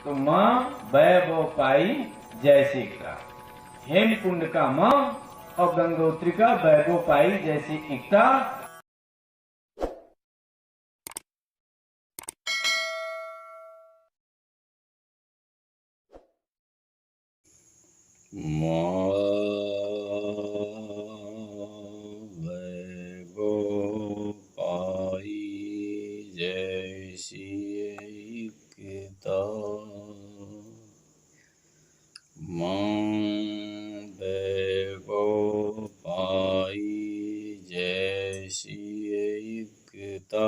तो माँ वैभव पाई जैसे एकता। हेम कुंड का माँ और गंगोत्री का वैभव पाई जैसे एकता। वैभव पाई जैसी एकता। वैभव पाई जैसी एकता।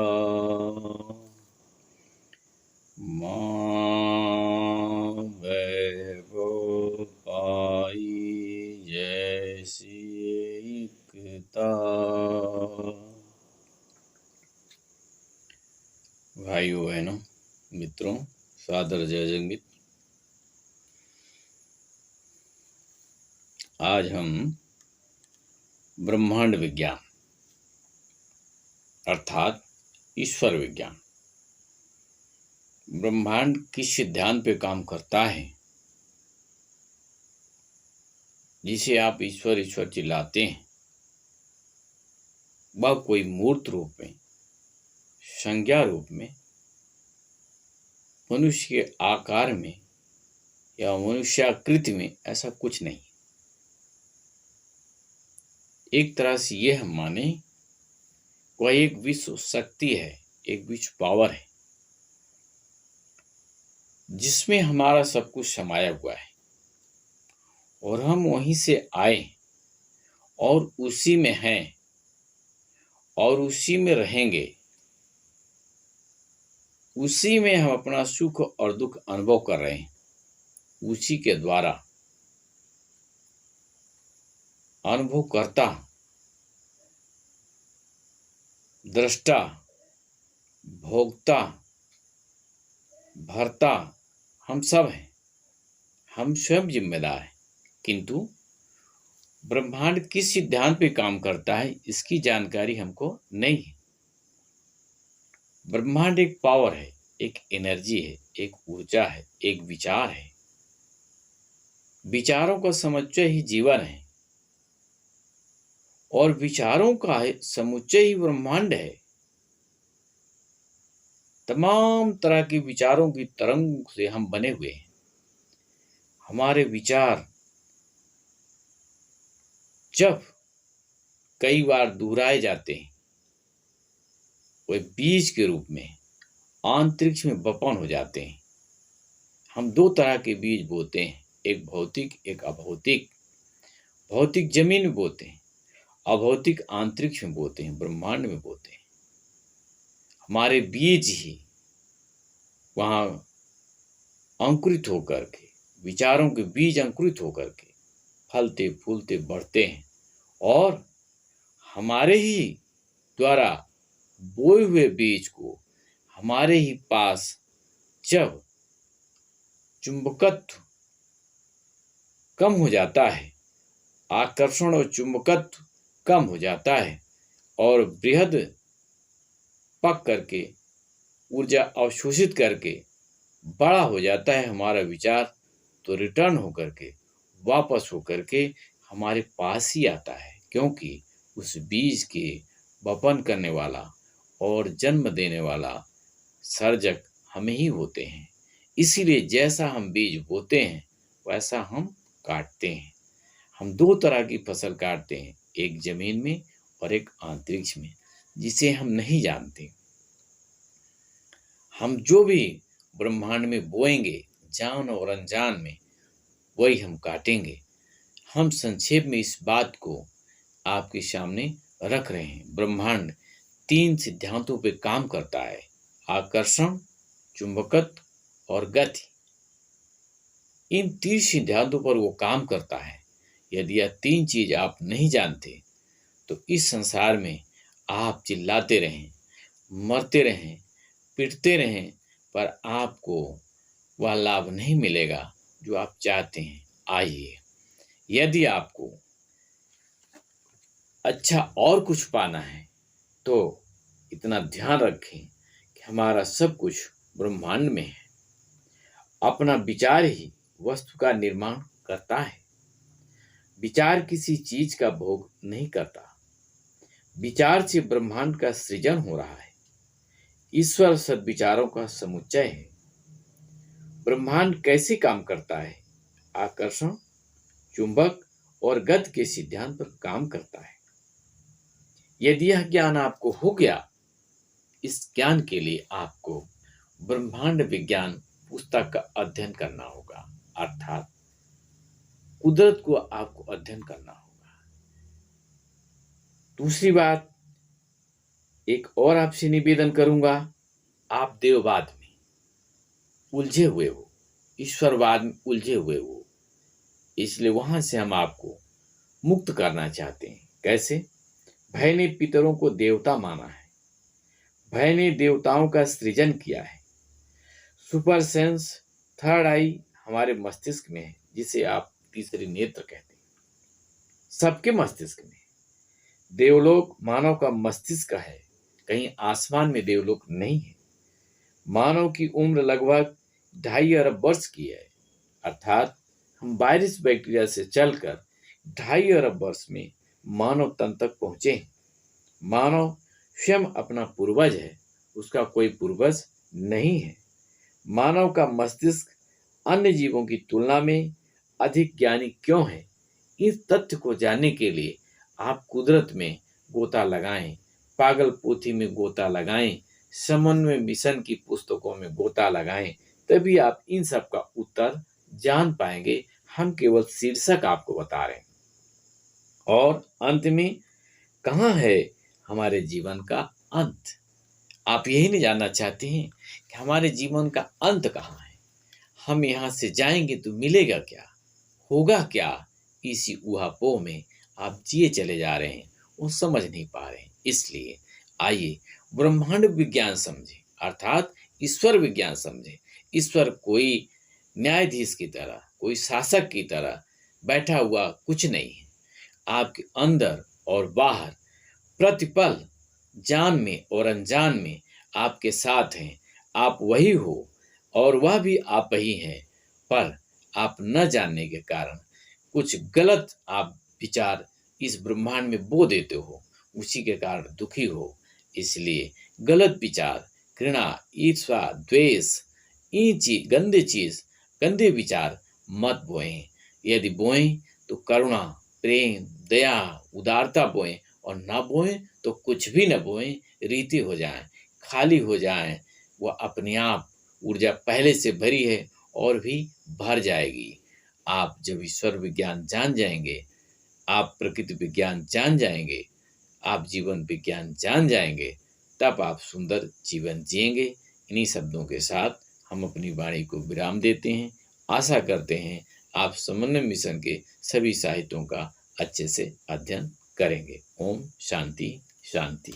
वैभव पाई जैसी एकता। भाइयों बहनों मित्रों, सादर जय जगन्नाथ। आज हम ब्रह्मांड विज्ञान अर्थात ईश्वर विज्ञान, ब्रह्मांड किस सिद्धांत पे काम करता है, जिसे आप ईश्वर ईश्वर चिल्लाते हैं, वह कोई मूर्त रूप में, संज्ञा रूप में, मनुष्य के आकार में या मनुष्याकृति में ऐसा कुछ नहीं। एक तरह से यह हम माने वह एक विश्व शक्ति है, एक विश्व पावर है, जिसमें हमारा सब कुछ समाया हुआ है और हम वहीं से आए और उसी में हैं और उसी में रहेंगे। उसी में हम अपना सुख और दुख अनुभव कर रहे हैं। उसी के द्वारा अनुभव करता, दृष्टा, भोक्ता, भरता हम सब हैं। हम स्वयं जिम्मेदार हैं। किंतु ब्रह्मांड किस सिद्धांत पे काम करता है, इसकी जानकारी हमको नहीं है। ब्रह्मांड एक पावर है, एक एनर्जी है, एक ऊर्जा है, एक विचार है। विचारों का समुच्चय ही जीवन है और विचारों का समुच्चय ही ब्रह्मांड है। तमाम तरह के विचारों की तरंग से हम बने हुए हैं। हमारे विचार जब कई बार दोहराए जाते हैं, वे बीज के रूप में अंतरिक्ष में बपन हो जाते हैं। हम दो तरह के बीज बोते हैं, एक भौतिक, एक अभौतिक। भौतिक जमीन में बोते हैं, अभौतिक अंतरिक्ष में बोते हैं, ब्रह्मांड में बोते हैं। हमारे बीज ही वहां अंकुरित होकर के, विचारों के बीज अंकुरित होकर के फलते फूलते बढ़ते हैं और हमारे ही द्वारा बोए हुए बीज को हमारे ही पास जब चुंबकत्व कम हो जाता है, आकर्षण और चुंबकत्व कम हो जाता है और बृहद पक करके ऊर्जा अवशोषित करके बड़ा हो जाता है हमारा विचार, तो रिटर्न होकर के, वापस होकर के हमारे पास ही आता है। क्योंकि उस बीज के वपन करने वाला और जन्म देने वाला सर्जक हम ही होते हैं। इसीलिए जैसा हम बीज बोते हैं वैसा हम काटते हैं। हम दो तरह की फसल काटते हैं, एक जमीन में और एक अंतरिक्ष में, जिसे हम नहीं जानते। हम जो भी ब्रह्मांड में बोएंगे, जान और अनजान में, वही हम काटेंगे। हम संक्षेप में इस बात को आपके सामने रख रहे हैं। ब्रह्मांड तीन सिद्धांतों पे काम करता है, आकर्षण, चुंबकत्व और गति। इन तीन सिद्धांतों पर वो काम करता है। यदि यह तीन चीज आप नहीं जानते तो इस संसार में आप चिल्लाते रहें, मरते रहें, पिटते रहें, पर आपको वह लाभ नहीं मिलेगा जो आप चाहते हैं। आइए, यदि आपको अच्छा और कुछ पाना है तो इतना ध्यान रखें कि हमारा सब कुछ ब्रह्मांड में है। अपना विचार ही वस्तु का निर्माण करता है। विचार किसी चीज का भोग नहीं करता। विचार से ब्रह्मांड का सृजन हो रहा है। ईश्वर सद्विचारों का समुच्चय है। ब्रह्मांड कैसे काम करता है? आकर्षण, चुंबक और गति के सिद्धांत पर काम करता है। यदि यह ज्ञान आपको हो गया, इस ज्ञान के लिए आपको ब्रह्मांड विज्ञान पुस्तक का अध्ययन करना होगा, अर्थात कुदरत को आपको अध्ययन करना होगा। दूसरी बात, एक और आपसे निवेदन करूंगा, आप देववाद में उलझे हुए हो, ईश्वरवाद में उलझे हुए हो, इसलिए वहां से हम आपको मुक्त करना चाहते हैं। कैसे? भय ने पितरों को देवता माना है। भय ने देवताओं का सृजन किया है। सुपर सेंस, थर्ड आई हमारे मस्तिष्क में है, जिसे आप तीसरे नेत्र कहते हैं। सबके मस्तिष्क में देवलोक मानव का मस्तिष्क है, कहीं आसमान में देवलोक नहीं है। मानव की उम्र लगभग 2.5 अरब वर्ष की है, अर्थात हम वायरस बैक्टीरिया से चलकर 2.5 अरब वर्ष में मानव तन तक पहुंचे हैं। मानव स्वयं अपना पूर्वज है, उसका कोई पूर्वज नहीं है। मानव का मस्तिष्क अन्य जीवों की तुलना में अधिक ज्ञानी क्यों है? इस तथ्य को जानने के लिए आप कुदरत में गोता लगाएं, पागल पोथी में गोता लगाएं, समन्वय मिशन की पुस्तकों में गोता लगाएं, तभी आप इन सब का उत्तर जान पाएंगे। हम केवल शीर्षक आपको बता रहे हैं। और अंत में कहाँ है हमारे जीवन का अंत? आप यही नहीं जानना चाहते हैं कि हमारे जीवन का अंत कहाँ है? हम यहाँ से जाएंगे तो मिलेगा क्या, होगा क्या? इसी ऊहापोह में आप जिए चले जा रहे हैं, वो समझ नहीं पा रहे हैं। इसलिए आइए ब्रह्मांड विज्ञान समझें, अर्थात ईश्वर विज्ञान समझें। ईश्वर कोई न्यायाधीश की तरह, कोई शासक की तरह बैठा हुआ कुछ नहीं है। आपके अंदर और बाहर प्रतिपल, जान में और अनजान में आपके साथ हैं। आप वही हो और वह भी आप ही हैं, पर आप न जानने के कारण कुछ गलत आप विचार इस ब्रह्मांड में बो देते हो, उसी के कारण दुखी हो। इसलिए गलत विचार, घृणा, ईर्ष्या, द्वेष, गंदे विचार मत बोएं। यदि बोएं तो करुणा, प्रेम, दया, उदारता बोएं, और ना बोएं तो कुछ भी न बोएं, रीति हो जाएं, खाली हो जाएं। वह अपने आप ऊर्जा पहले से भरी है और भी भर जाएगी। आप जब ईश्वर विज्ञान जान जाएंगे, आप प्रकृति विज्ञान जान जाएंगे, आप जीवन विज्ञान जान जाएंगे, तब आप सुंदर जीवन जिएंगे। इन्हीं शब्दों के साथ हम अपनी वाणी को विराम देते हैं। आशा करते हैं आप समन्वय मिशन के सभी साहित्यों का अच्छे से अध्ययन करेंगे। ओम शांति शांति।